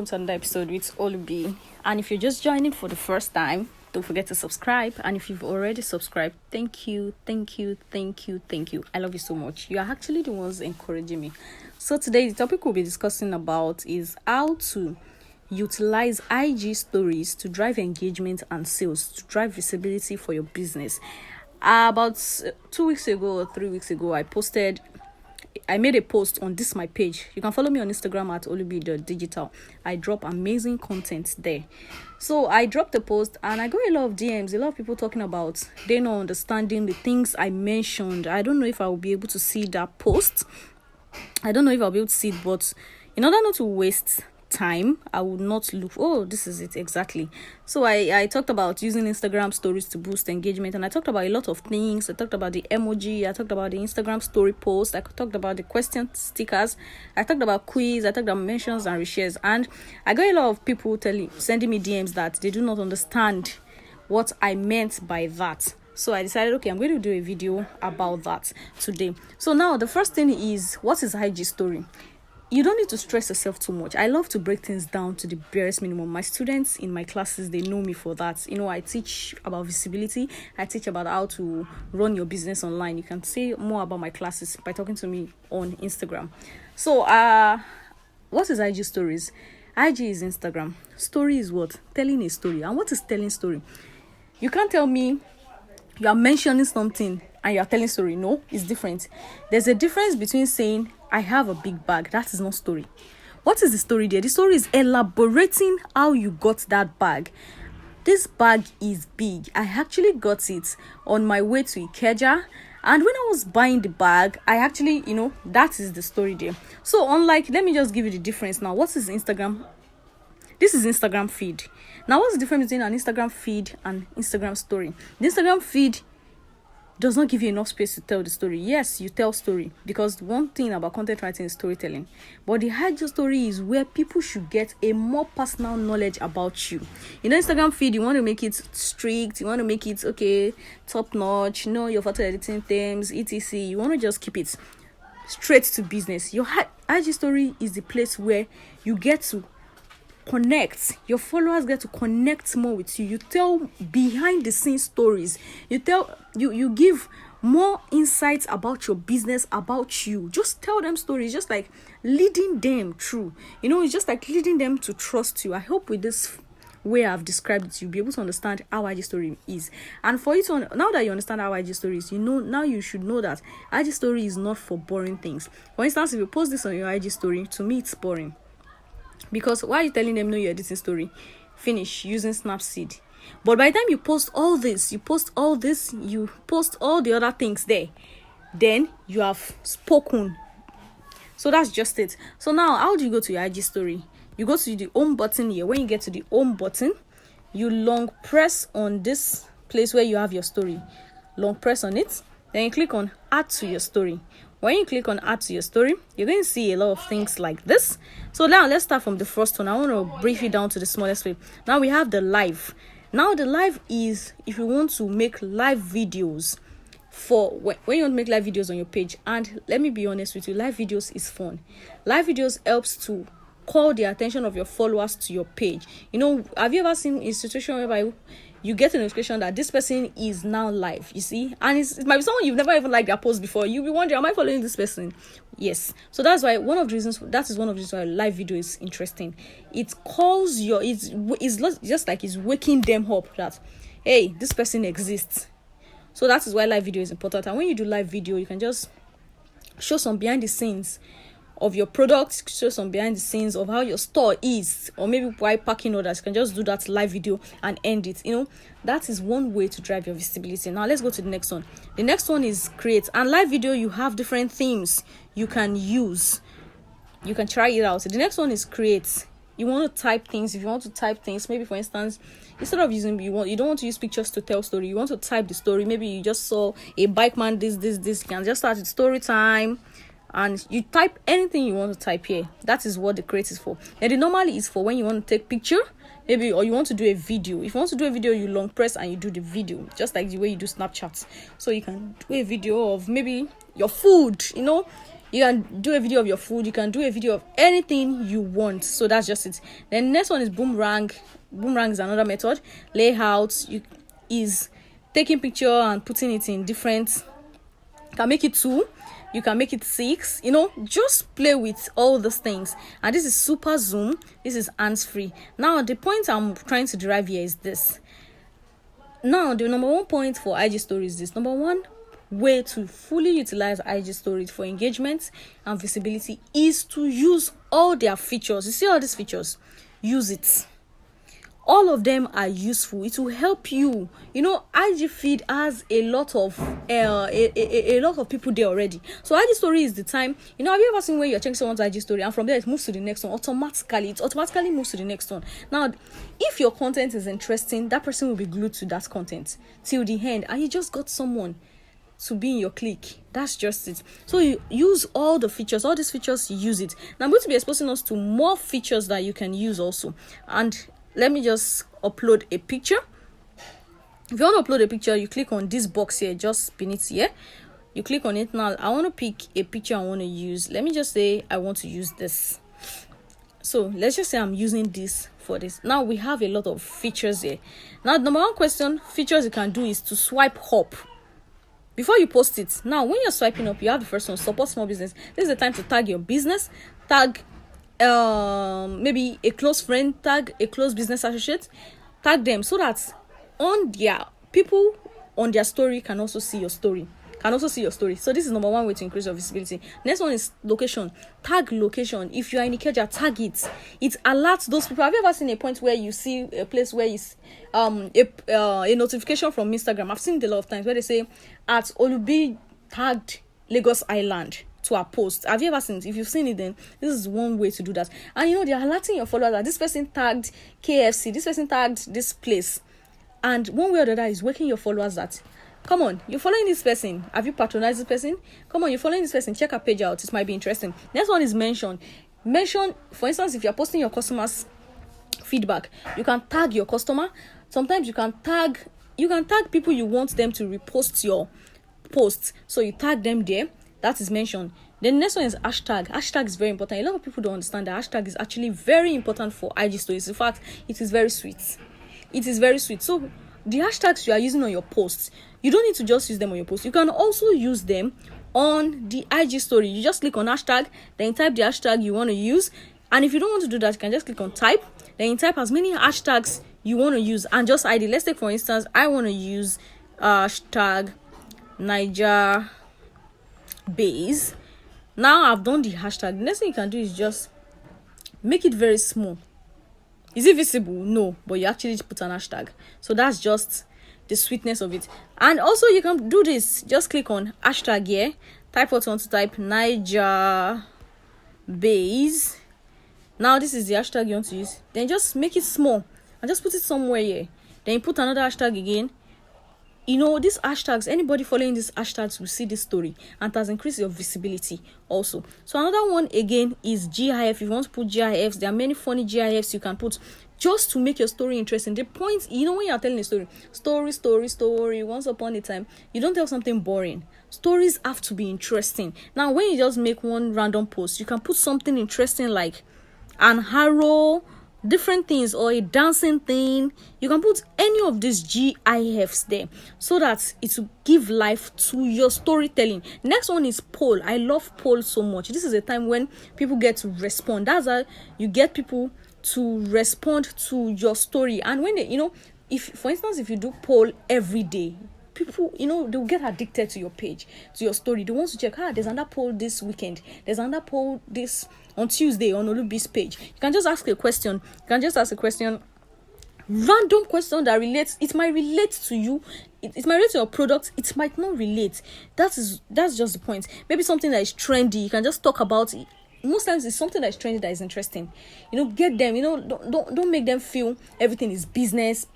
welcome to another episode with Olubi. And if you're just joining for the first time, don't forget to subscribe. And if you've already subscribed, thank you. I love you so much. You are actually the ones encouraging me. So today, the topic we'll be discussing about is how to utilize IG stories to drive engagement and sales, to drive visibility for your business. About 2 weeks ago or 3 weeks ago, I made a post on this my page. You can follow me on Instagram at olubi.digital. I drop amazing content there. So I dropped a post and I got a lot of DMs, a lot of people talking about they not understanding the things I mentioned. I don't know if I will be able to see that post. I don't know if I'll be able to see it, but in order not to waste time, I would not look. Oh, this is it exactly. So I talked about using Instagram stories to boost engagement, and I talked about a lot of things. I talked about the emoji, I talked about the Instagram story post, I talked about the question stickers, I talked about quiz, I talked about mentions and reshares, and I got a lot of people sending me DMs that they do not understand what I meant by that. So I decided, okay, I'm going to do a video about that today. So now the first thing is, what is IG story? You don't need to stress yourself too much. I love to break things down to the barest minimum. My students in my classes, they know me for that. I teach about visibility. I teach about how to run your business online. You can see more about my classes by talking to me on Instagram. So, what is IG stories? IG is Instagram. Story is what? Telling a story. And what is telling story? You can't tell me you are mentioning something and you are telling story. No, it's different. There's a difference between saying, I have a big bag. That is not story. What is the story there? The story is elaborating how you got that bag. This bag is big. I actually got it on my way to Ikeja. And when I was buying the bag, I actually, that is the story there. So let me just give you the difference now. What is Instagram? This is Instagram feed. Now, what's the difference between an Instagram feed and Instagram story? The Instagram feed does not give you enough space to tell the story. Yes, you tell story, because one thing about content writing is storytelling. But the IG story is where people should get a more personal knowledge about you. Instagram feed, you want to make it strict, you want to make it top notch, your photo editing themes, etc. You want to just keep it straight to business. Your IG story is the place where you get to connect. Your followers get to connect more with you. You tell behind the scenes stories. You give more insights about your business, about you. Just tell them stories, just like leading them through. It's just like leading them to trust you. I hope with this way I've described it, you'll be able to understand how IG story is. And for you to now that you understand how IG story is, now you should know that IG story is not for boring things. For instance, if you post this on your IG story, to me it's boring. Because why are you telling them no, you're editing story? Finish using Snapseed. But by the time you post all this, you post all the other things there, then you have spoken. So that's just it. So now, how do you go to your IG story? You go to the home button here. When you get to the home button, you long press on this place where you have your story. Long press on it. Then you click on add to your story. When you click on add to your story, you're going to see a lot of things like this. So now let's start from the first one. I want to brief it down to the smallest way. Now we have the live. Now the live is if you want to make live videos when you want to make live videos on your page. And let me be honest with you, live videos is fun. Live videos helps to call the attention of your followers to your page. Have you ever seen a situation whereby you get a notification that this person is now live, you see? And it might be someone you've never even liked their post before. You'll be wondering, am I following this person? Yes. So that is one of the reasons why live video is interesting. It calls it's just like it's waking them up that, hey, this person exists. So that is why live video is important. And when you do live video, you can just show some behind the scenes of your product, show some behind the scenes of how your store is, or maybe why packing orders. You can just do that live video and end it. That is one way to drive your visibility. Now let's go to the next one. The next one is create. And live video, you have different themes you can use. You can try it out. The next one is create. You want to type things. If you want to type things, maybe for instance, instead of you don't want to use pictures to tell story, you want to type the story. Maybe you just saw a bike man, this. You can just start with story time. And you type anything you want to type here. That is what the create is for. And the normally is for when you want to take picture, maybe, or you want to do a video. If you want to do a video, you long press and you do the video, just like the way you do Snapchat. So you can do a video of maybe your food, You can do a video of your food, you can do a video of anything you want. So that's just it. Then next one is boomerang. Boomerang is another method. Layout is taking picture and putting it in different. You can make it 2, you can make it 6, just play with all those things. And this is super zoom, this is hands-free. Now the point I'm trying to derive here is this. Now the number 1 point for IG stories is this. Number 1 way to fully utilize IG stories for engagement and visibility is to use all their features. You see all these features, use it. All of them are useful. It will help you. IG feed has a lot of people there already. So IG story is the time. Have you ever seen when you're checking someone's IG story and from there it moves to the next one automatically? It automatically moves to the next one. Now, if your content is interesting, that person will be glued to that content till the end, and you just got someone to be in your clique. That's just it. So you use all the features, all these features, use it. Now I'm going to be exposing us to more features that you can use also. And let me just upload a picture. If you want to upload a picture, you click on this box here, just beneath here. You click on it. Now, I want to pick a picture I want to use. Let me just say I want to use this. So, let's just say I'm using this for this. Now, we have a lot of features here. Now, the number 1 question, features you can do is to swipe up before you post it. Now, when you're swiping up, you have the first one, support small business. This is the time to tag your business, tag maybe a close friend, tag a close business associate, tag them so that on their people on their story can also see your story. So this is number 1 way to increase your visibility. Next one is location. Tag location. If you are in Ikeja, tag it. It alerts those people. Have you ever seen a point where you see a place where is a notification from Instagram? I've seen it a lot of times where they say at Olubi tagged Lagos Island to a post. Have you ever seen it? If you've seen it, then this is one way to do that. And they're alerting your followers that this person tagged KFC, this person tagged this place. And one way or the other is waking your followers that, come on, you're following this person. Have you patronized this person? Come on, you're following this person. Check her page out. It might be interesting. Next one is mention. Mention, for instance, if you're posting your customers' feedback, you can tag your customer. Sometimes you can tag people you want them to repost your posts. So you tag them there. That is mention. The next one is hashtag. Hashtag is very important. A lot of people don't understand that hashtag is actually very important for IG stories. In fact, it is very sweet. So the hashtags you are using on your posts, you don't need to just use them on your posts. You can also use them on the IG story. You just click on hashtag, then type the hashtag you want to use. And if you don't want to do that, you can just click on type. Then you type as many hashtags you want to use and just ID. Let's take, for instance, I want to use hashtag Niger base. Now I've done the hashtag. The next thing you can do is just make it very small. Is it visible? No, but you actually put an hashtag. So that's just the sweetness of it. And also you can do this. Just click on hashtag here. Type what you want to type. Niger base. Now this is the hashtag you want to use. Then just make it small and just put it somewhere here. Then you put another hashtag again. These hashtags, anybody following these hashtags will see this story, and it has increased your visibility also. So another one again is GIF. If you want to put GIFs, there are many funny GIFs you can put just to make your story interesting. The point, when you are telling a story, once upon a time, you don't tell something boring. Stories have to be interesting. Now, when you just make one random post, you can put something interesting like an arrow, different things, or a dancing thing. You can put any of these GIFs there so that it will give life to your storytelling. Next one is poll. I love poll so much. This is a time when people get to respond. That's how you get people to respond to your story. And when they, if, for instance, if you do poll every day, people, they'll get addicted to your page, to your story. They want to check, there's another poll this weekend. There's another poll this on Tuesday on Olubi's page. You can just ask a question. Random question that relates. It might relate to you. It might relate to your product. It might not relate. That's just the point. Maybe something that is trendy. You can just talk about it. Most times it's something that is trendy that is interesting. Get them. Don't make them feel everything is business.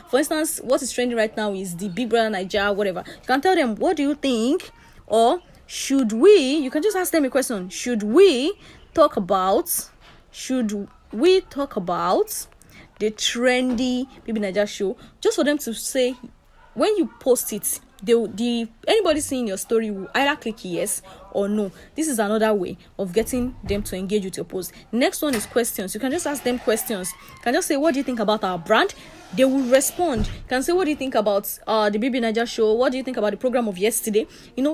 For instance, what is trending right now is the Big Brother Nigeria, whatever. You can tell them, what do you think? Or you can just ask them a question. Should we talk about the trendy Baby Nigeria show? Just for them to say, when you post it, anybody seeing your story will either click yes or no. This is another way of getting them to engage with your post. Next one is questions. You can just ask them questions. You can just say, what do you think about our brand? They will respond. You can say, what do you think about the Baby Naija show? What do you think about the program of yesterday?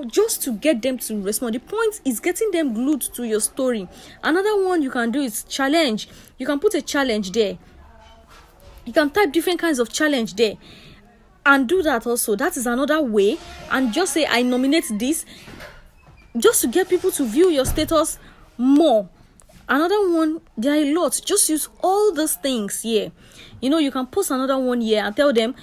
Just to get them to respond. The point is getting them glued to your story. Another one you can do is challenge. You can put a challenge there. You can type different kinds of challenge there and do that also. That is another way. And just say, I nominate this, just to get people to view your status more. Another one, there are a lot. Just use all those things here. You can post another one here and tell them,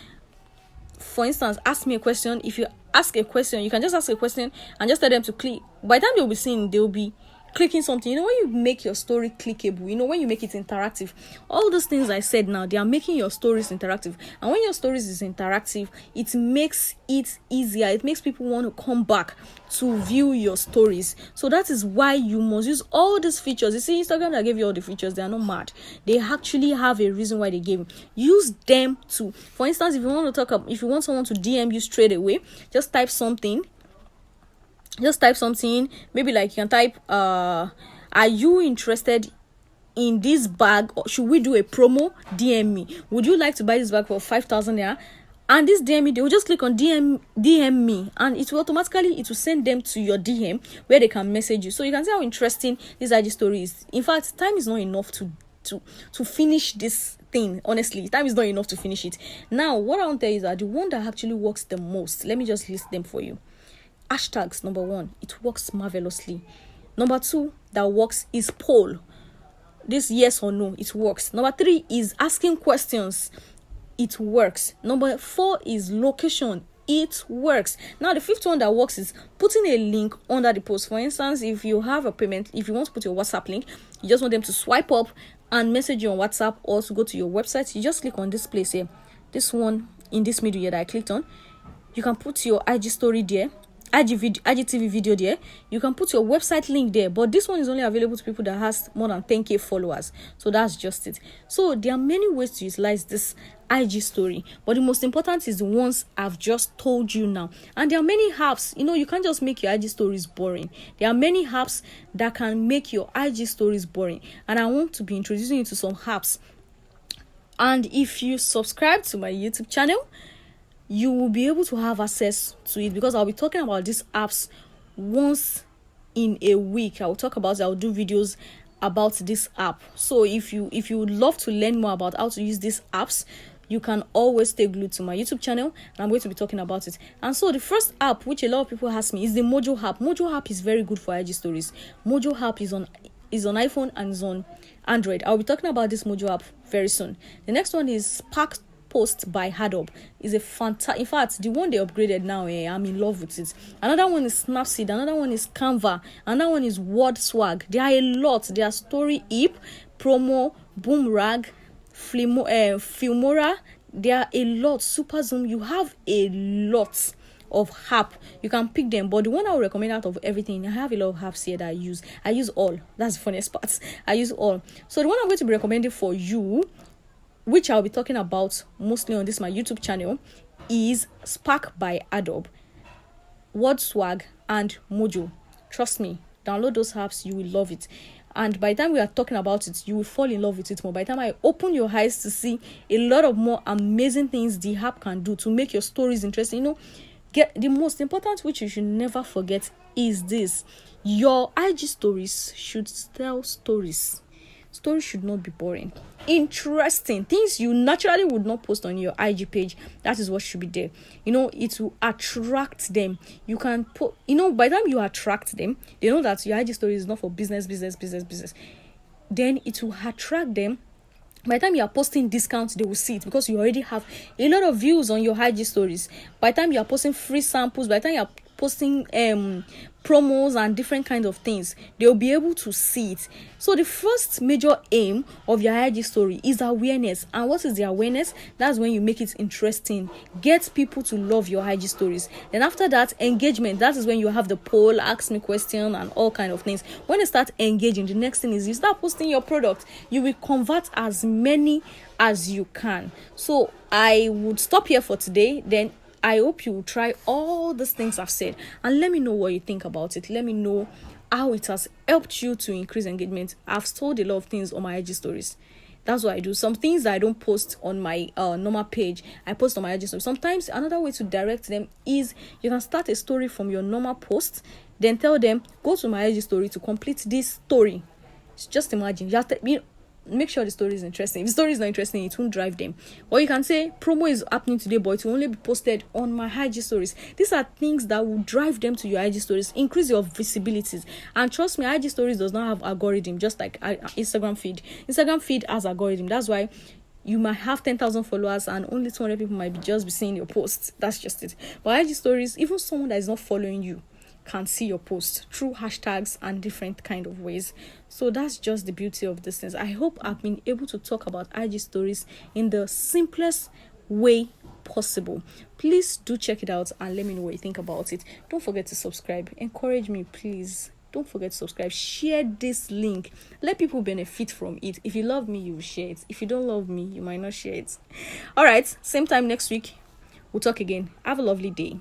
for instance, ask me a question. If you ask a question, you can just ask a question and just tell them to click. By the time they'll be seeing, they'll be clicking something. When you make your story clickable, when you make it interactive, all those things I said now, they are making your stories interactive. And when your stories is interactive, it makes it easier. It makes people want to come back to view your stories. So that is why you must use all these features. You see, Instagram that gave you all the features, they are not mad. They actually have a reason why they gave them. Use them too. For instance, if you want someone to DM you straight away, just type something. Maybe like you can type, are you interested in this bag, or should we do a promo? DM me. Would you like to buy this bag for 5,000 naira? And this DM me, they will just click on DM me, and it will send them to your DM where they can message you. So you can see how interesting this IG story is. In fact, time is not enough to finish this thing. Honestly, time is not enough to finish it. Now, what I want to tell you is that the one that actually works the most, let me just list them for you. Hashtags, number 1, it works marvelously. Number 2 that works is poll. This yes or no, it works. Number 3 is asking questions. It works. Number 4 is location. It works. Now the 5th one that works is putting a link under the post. For instance, if you have a payment, if you want to put your WhatsApp link, you just want them to swipe up and message you on WhatsApp, or to go to your website, you just click on this place here. This one in this middle here that I clicked on. You can put your IG story there. IGTV video there. You can put your website link there, but this one is only available to people that has more than 10k followers. So that's just it. So there are many ways to utilize this IG story, but the most important is the ones I've just told you now. And there are many apps. You can't just make your IG stories boring. There are many apps that can make your IG stories boring, and I want to be introducing you to some apps. And if you subscribe to my YouTube channel, you will be able to have access to it, because I'll be talking about these apps once in a week. I'll do videos about this app. So if you would love to learn more about how to use these apps, you can always stay glued to my YouTube channel, and I'm going to be talking about it. And so the first app, which a lot of people ask me, is the Mojo app. Mojo app is very good for IG stories. Mojo app is on iPhone and is on Android. I'll be talking about this Mojo app very soon. The next one is Spark Post by Adobe. Is a fantastic, in fact, the one they upgraded now, I'm in love with it. Another one is Snapseed. Another one is Canva. Another one is WordSwag. There are a lot. There are StoryHip, Promo, Boomerang, Filmora. There are a lot. SuperZoom. You have a lot of app. You can pick them, but the one I would recommend out of everything, I have a lot of apps here that I use all. That's the funniest part. I use all. So the one I'm going to be recommending for you, which I'll be talking about mostly on my YouTube channel, is Spark by Adobe, WordSwag, and Mojo. Trust me, download those apps, you will love it. And by the time we are talking about it, you will fall in love with it more. By the time I open your eyes to see a lot of more amazing things the app can do to make your stories interesting. Get the most important, which you should never forget, is this: your IG stories should tell stories. Stories should not be boring. Interesting things you naturally would not post on your IG page. That is what should be there. It will attract them. You can put, by the time you attract them, they know that your IG story is not for business. Then it will attract them. By the time you are posting discounts, they will see it, because you already have a lot of views on your IG stories. By the time you are posting free samples, by the time you are posting promos and different kinds of things, they'll be able to see it. So the first major aim of your IG story is awareness. And what is the awareness? That's when you make it interesting, get people to love your IG stories. Then after that, engagement. That is when you have the poll, ask me question, and all kind of things. When they start engaging, the next thing is you start posting your product. You will convert as many as you can. So I would stop here for today. Then I hope you will try all these things I've said and let me know what you think about it. Let me know how it has helped you to increase engagement. I've told a lot of things on my IG stories. That's what I do. Some things that I don't post on my normal page, I post on my IG story. Sometimes another way to direct them is you can start a story from your normal post, then tell them, go to my IG story to complete this story. Just imagine, make sure the story is interesting. If the story is not interesting, it won't drive them. Or you can say, promo is happening today, but it will only be posted on my IG stories. These are things that will drive them to your IG stories, increase your visibilities. And trust me, IG stories does not have algorithm, just like Instagram feed. Instagram feed has algorithm. That's why you might have 10,000 followers and only 200 people might just be seeing your posts. That's just it. But IG stories, even someone that is not following you can see your post through hashtags and different kind of ways. So that's just the beauty of this things. I hope I've been able to talk about IG stories in the simplest way possible. Please do check it out and let me know what you think about it. Don't forget to subscribe. Encourage me, please. Don't forget to subscribe. Share this link. Let people benefit from it. If you love me, you will share it. If you don't love me, you might not share it. All right, same time next week. We'll talk again. Have a lovely day.